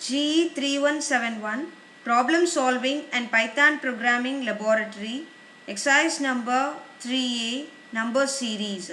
COE-GE3171 Problem Solving and Python Programming Laboratory Exercise number 3A Number Series.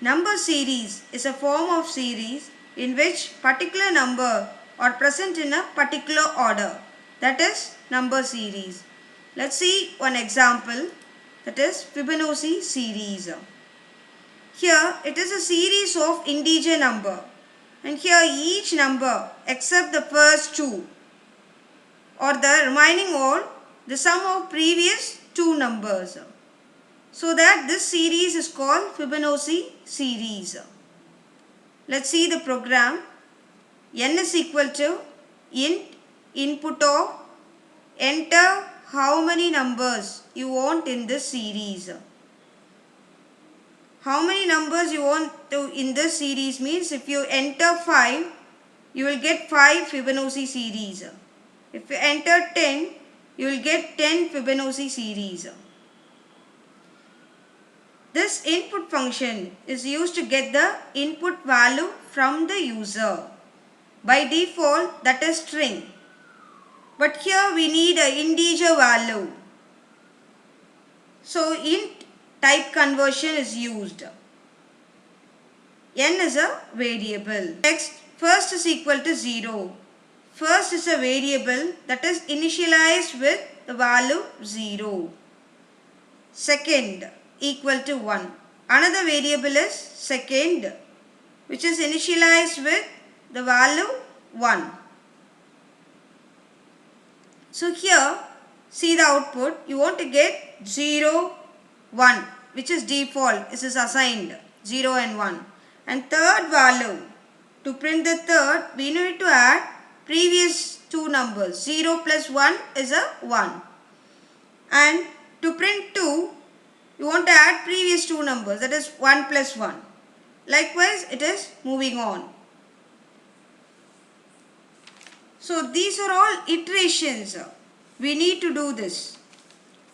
Number series is a form of series in which particular number are present in a particular order. That is number series. Let's see one example, that is Fibonacci series. Here it is a series of integer number, and here each number except the first two or the remaining all the sum of previous two numbers. So that this series is called Fibonacci series. Let's see the program. N is equal to int input of enter how many numbers you want in this series. How many numbers you want to in this series means if you enter 5, you will get 5 Fibonacci series. If you enter 10, you will get 10 Fibonacci series. This input function is used to get the input value from the user. By default, that is string. But here we need an integer value. So int type conversion is used. N is a variable. Next, first is equal to 0. First is a variable that is initialized with the value 0. Second equal to 1. Another variable is second, which is initialized with the value 1. So here, see the output. You want to get 0, 1, which is default. This is assigned 0 and 1. And third value, to print the third, we need to add previous two numbers. 0 plus 1 is a 1. And to print 2, you want to add previous two numbers, that is 1 plus 1. Likewise, it is moving on. So these are all iterations. We need to do this.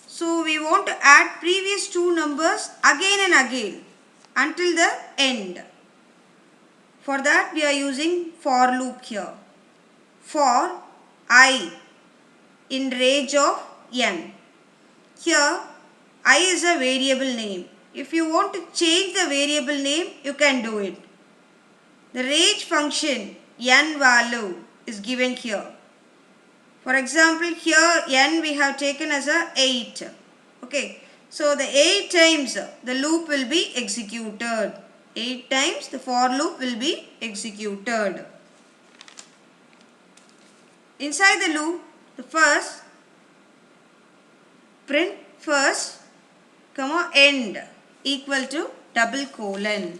So we want to add previous two numbers again and again until the end. For that we are using for loop here. For I in range of n. Here I is a variable name. If you want to change the variable name, you can do it. The range function n value is given here. For example, here n we have taken as a 8. Okay. So the 8 times the loop will be executed. 8 times the for loop will be executed. Inside the loop, the first print first, comma end equal to double colon.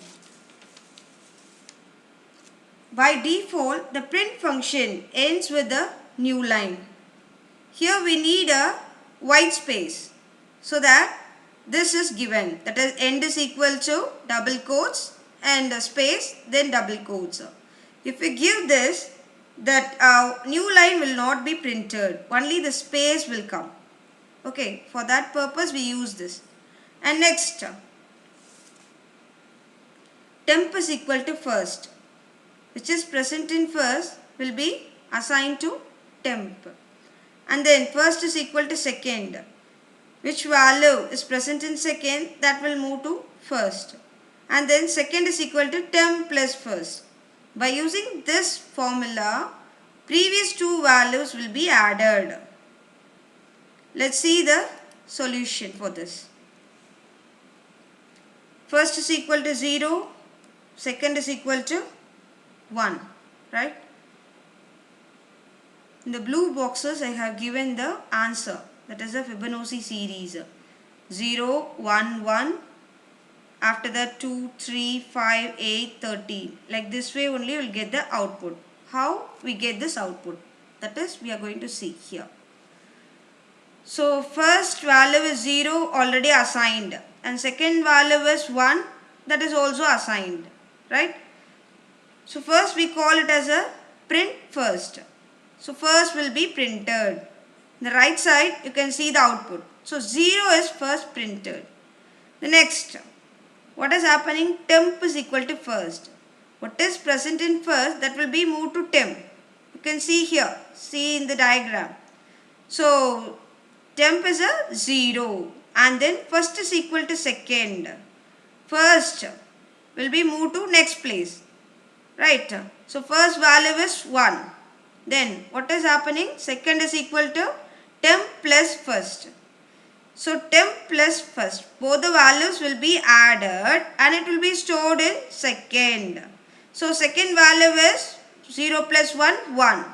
By default, the print function ends with a new line. Here we need a white space so that this is given. That is end is equal to double quotes and a space then double quotes. If we give this, that new line will not be printed. Only the space will come. Okay, for that purpose we use this. And next, temp is equal to first, which is present in first will be assigned to temp. And then first is equal to second, which value is present in second, that will move to first. And then second is equal to temp plus first. By using this formula, previous two values will be added. Let's see the solution for this. First is equal to 0, second is equal to 1, right? In the blue boxes I have given the answer, that is a Fibonacci series. 0, 1, 1, after that 2, 3, 5, 8, 13. Like this way only we will get the output. How we get this output? That is we are going to see here. So first value is 0 already assigned and second value is 1, that is also assigned, right? So first we call it as a print first. So first will be printed. The right side you can see the output. So 0 is first printed. The next, what is happening? Temp is equal to first. What is present in first, that will be moved to temp. can see here, see in the diagram. So temp is a 0 and then first is equal to second. First will be moved to next place, right? So first value is 1. Then what is happening? Second is equal to temp plus first. So temp plus first, both the values will be added and it will be stored in second. So second value is 0 plus 1, 1.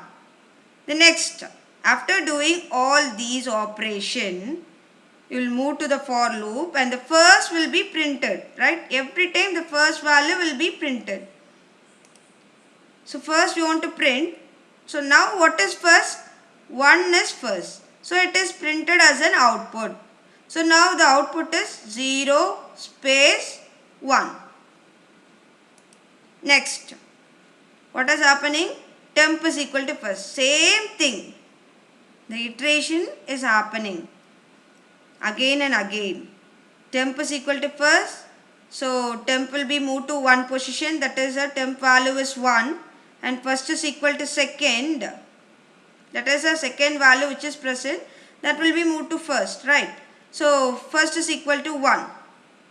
The next, after doing all these operations, you will move to the for loop and the first will be printed, right? Every time the first value will be printed. So first we want to print. So now what is first? 1 is first. So it is printed as an output. So now the output is 0 space 1. Next, what is happening? Temp is equal to first. Same thing. The iteration is happening again and again. Temp is equal to first. So temp will be moved to one position, that is a temp value is 1, and first is equal to second, that is a second value which is present, that will be moved to first, right? So first is equal to 1.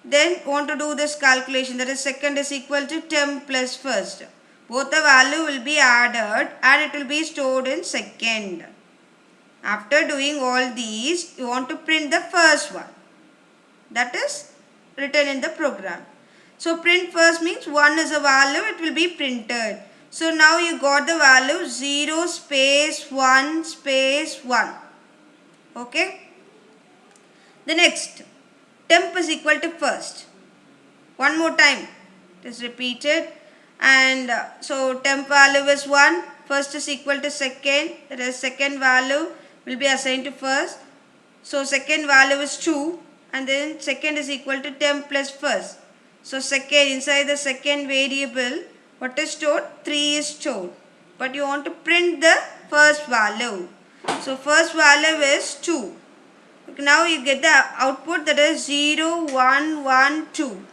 Then want to do this calculation, that is second is equal to temp plus first. Both the value will be added and it will be stored in second. After doing all these, you want to print the first one. That is written in the program. So print first means 1 is a value, it will be printed. So now you got the value 0 space 1 space 1. Okay. The next, temp is equal to first. One more time, it is repeated. And so temp value is 1, first is equal to second, that is second value will be assigned to first. So second value is 2 and then second is equal to temp plus first. So second, inside the second variable, what is stored? 3 is stored. But you want to print the first value. So first value is 2. Now you get the output, that is 0, 1, 1, 2.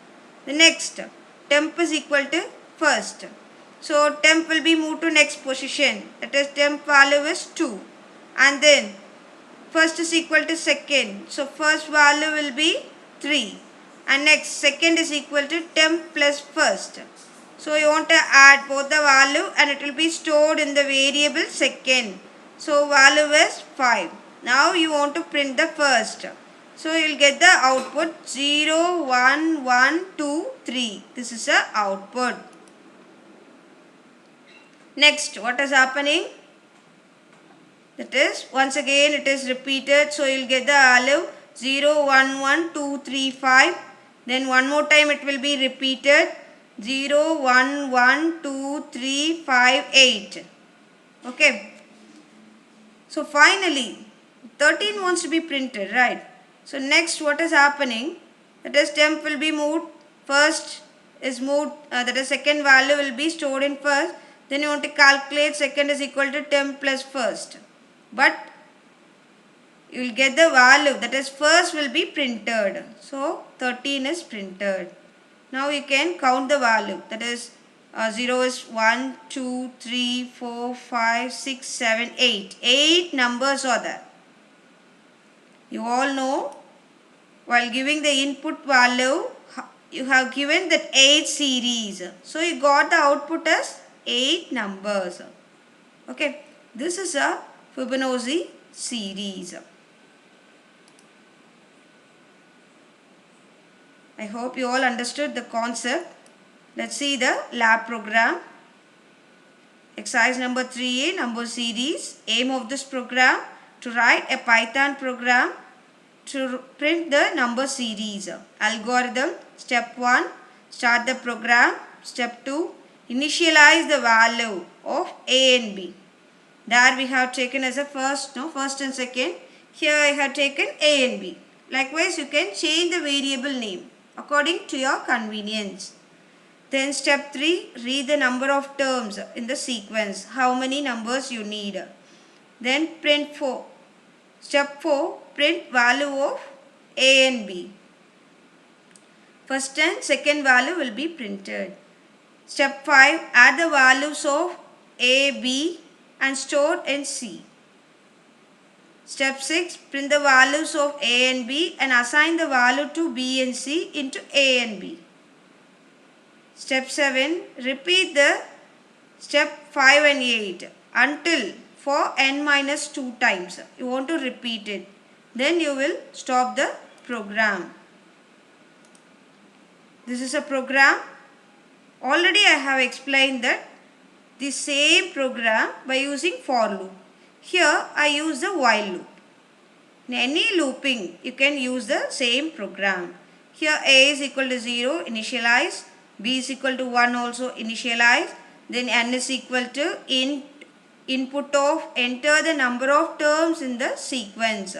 The next, temp is equal to first. So temp will be moved to next position, that is temp value is 2. And then first is equal to second. So first value will be 3. And next, second is equal to temp plus first. So you want to add both the value and it will be stored in the variable second. So value is 5. Now you want to print the first. So you will get the output 0, 1, 1, 2, 3. This is the output. Next, what is happening? That is, once again it is repeated. So you will get the value 0, 1, 1, 2, 3, 5. Then one more time it will be repeated. 0, 1, 1, 2, 3, 5, 8. Okay. So finally, 13 wants to be printed, right? So next what is happening? That is temp will be moved. First is moved, that is second value will be stored in first. Then you want to calculate second is equal to temp plus first. But you will get the value, that is first will be printed. So 13 is printed. Now you can count the value, that is 0 is 1, 2, 3, 4, 5, 6, 7, 8. 8 numbers are there. You all know, while giving the input value, you have given that 8 series. So you got the output as 8 numbers. Okay, this is a Fibonacci series. I hope you all understood the concept. Let's see the lab program. Exercise number 3A, number series. Aim of this program, to write a Python program to print the number series. Algorithm, step 1, start the program. Step 2, initialize the value of A and B. There we have taken as a first and second. Here I have taken A and B. Likewise, you can change the variable name according to your convenience. Then step 3, read the number of terms in the sequence. How many numbers you need. Then print 4. Step 4, print value of A and B. First and second value will be printed. Step 5, add the values of A, B and stored in C. Step 6. Print the values of A and B and assign the value to B and C into A and B. Step 7. Repeat the step 5 and 8 until for n minus 2 times. You want to repeat it. Then you will stop the program. This is a program. Already I have explained that the same program by using for loop. Here I use the while loop. In any looping you can use the same program. Here A is equal to 0, initialize. B is equal to 1, also initialize. Then n is equal to input of enter the number of terms in the sequence.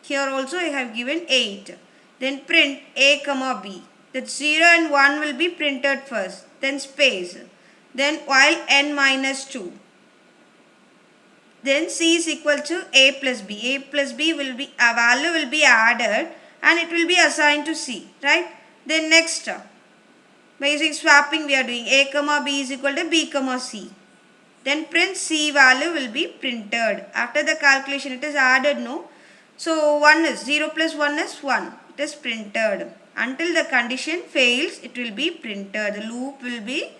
Here also I have given 8. Then print A comma B. That 0 and 1 will be printed first. Then space. Then while n minus 2. Then C is equal to A plus B. A plus B will be, a value will be added and it will be assigned to C. Right? Then next, by using swapping we are doing A comma B is equal to B comma C. Then print C value will be printed. After the calculation it is added, no? So 1 is 0 plus 1 is 1. It is printed. Until the condition fails, it will be printed. The loop will be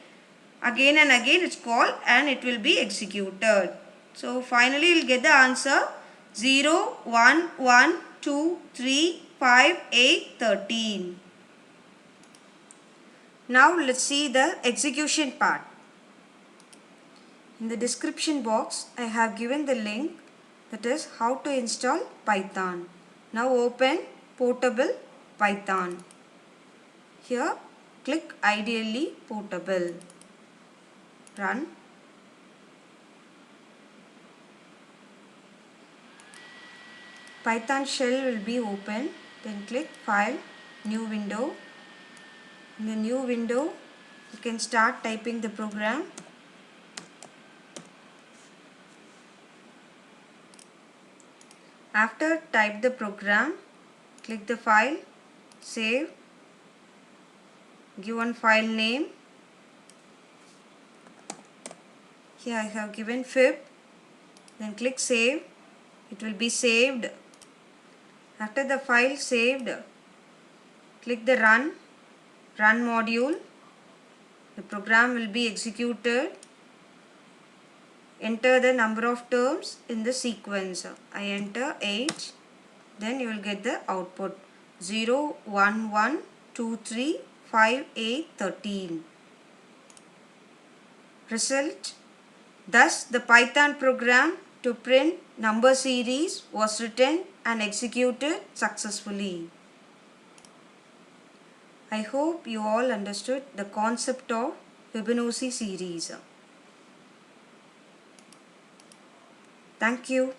again and again it's called and it will be executed. So finally you will get the answer 0, 1, 1, 2, 3, 5, 8, 13. Now let's see the execution part. In the description box I have given the link, that is how to install Python. Now open Portable Python. Here click Ideally Portable. Run. Python shell will be open. Then click File, New Window. In the new window you can start typing the program. After type the program, click the file, save, give one file name. Here I have given fib, then click save. It will be saved. After the file saved, click the run module. The program will be executed. Enter the number of terms in the sequence. I enter 8. Then you will get the output 0, 1, 1, 2, 3, 5, 8, 13. Result. Thus the Python program to print number series was written and executed successfully. I hope you all understood the concept of Fibonacci series. Thank you.